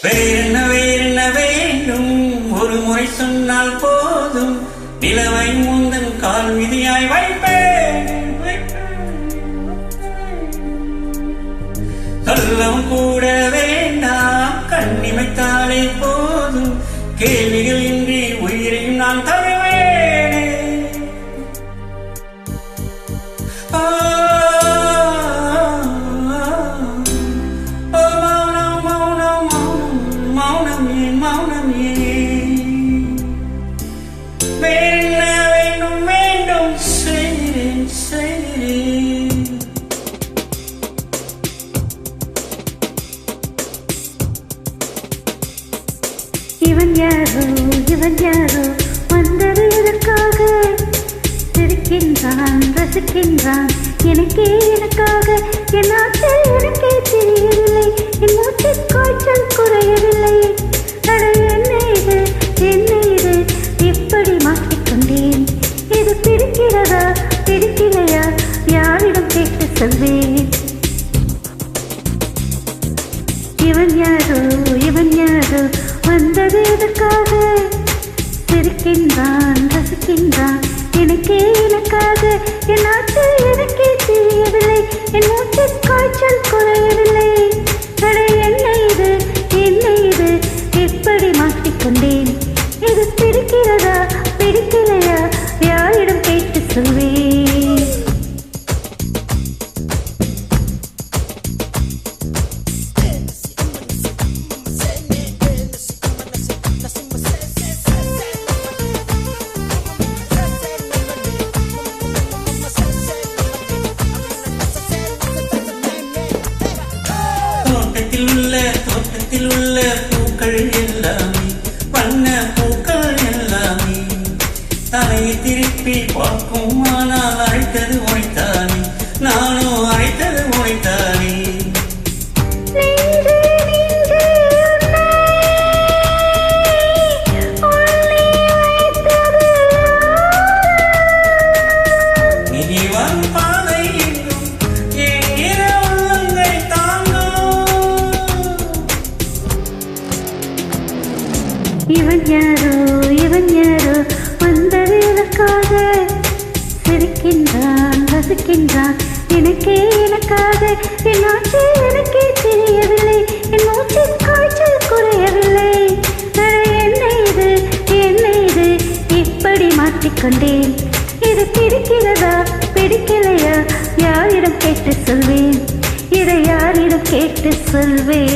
வேறென்ன வேண்டும் ஒரு முறை சொன்னால் போதும் நிலவை முந்தன் கால் விதியாய் வைப்பேன் சொல்லவும் கூட வேண்டாம் கண்ணிமைத்தாலே போதும் கேள்விகள் இன்றி உயிரையும் நான் தருவேன் மௌனம் வேறென்ன வேண்டும் செய்கிறேன் இவன் யாரோ வந்தது எதற்காக சிரிக்கின்றான் ரசிக்கின்றான் எனக்காக என் ஆற்றல் எனக்கே தெரியவில்லை என் மூச்சு காய்ச்சல் குறையவில்லை என்ன இது எப்படி மாற்றிக்கொண்டேன் இது பிடிக்கிறதா பிடிக்கலையா யாரிடம் கேட்டு சொல்வேன் இவன் யாரோ வந்தது எதற்காக சிரிக்கின்றான் ரசிக்கின்றான் எனக்காக என் ஆற்றல் எனக்கே தெரியவில்லை என் மூச்சு காய்ச்சல் குறையவில்லை என்ன இது எப்படி மாற்றிக்கொண்டேன் இது பிடிக்கிறதா பிடிக்கலையா யாரிடம் கேட்டு சொல்வேன் தோட்டத்தில் உள்ள பூக்கள் எல்லாமே வண்ண பூக்கள் எல்லாமே தலையை திருப்பி பார்க்கும் ஆனால் அழைத்தது உழைத்தானே நானும் அழைத்தது உழைத்தானே இவன் யாரோ வந்தது எனக்காக சிரிக்கின்றான் ரசிக்கின்றான் எனக்காக என் ஆற்றல் எனக்கே தெரியவில்லை என் மூச்சு காய்ச்சல் குறையவில்லை என்ன இது இப்படி மாற்றிக்கொண்டேன் இது பிடிக்கிறதா பிடிக்கலையா யாரிடம் கேட்டு சொல்வேன் இதை யாரிடம் கேட்டு சொல்வேன்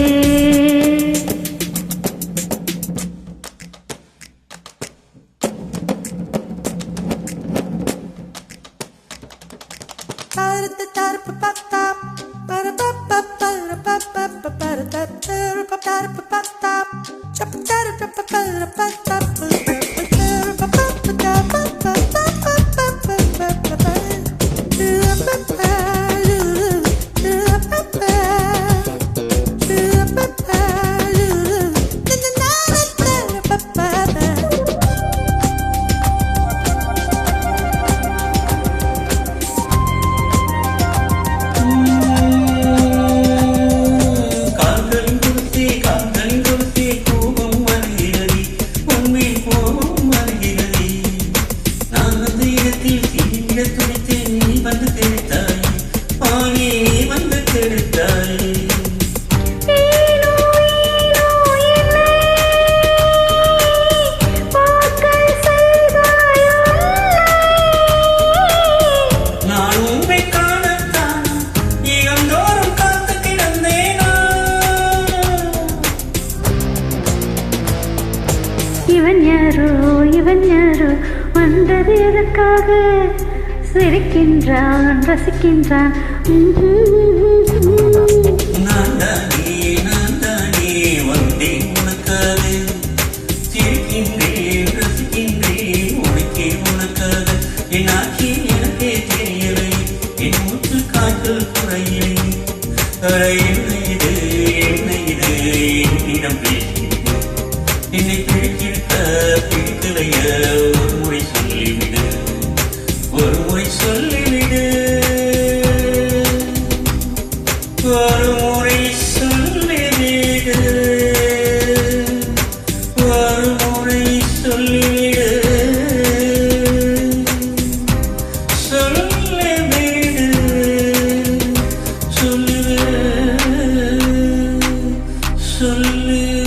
இவன் யாரோ வந்தது எதற்காக சிரிக்கின்றான் ரசிக்கின்றான் நான் தானே வந்தேன் உனக்காக சிரிக்கின்றேன் ரசிக்கின்றேன் உனக்காக என் ஆட்சி எனக்கே தெரியலை என் மூச்சு காய்ச்சல் குறையிலை என்ன இது என்னிடம் பேசுகிறேன் என்னை பிடிக்கலைய ஒரு முறை சொல்லிவிடு ஒரு முறை சொல்லு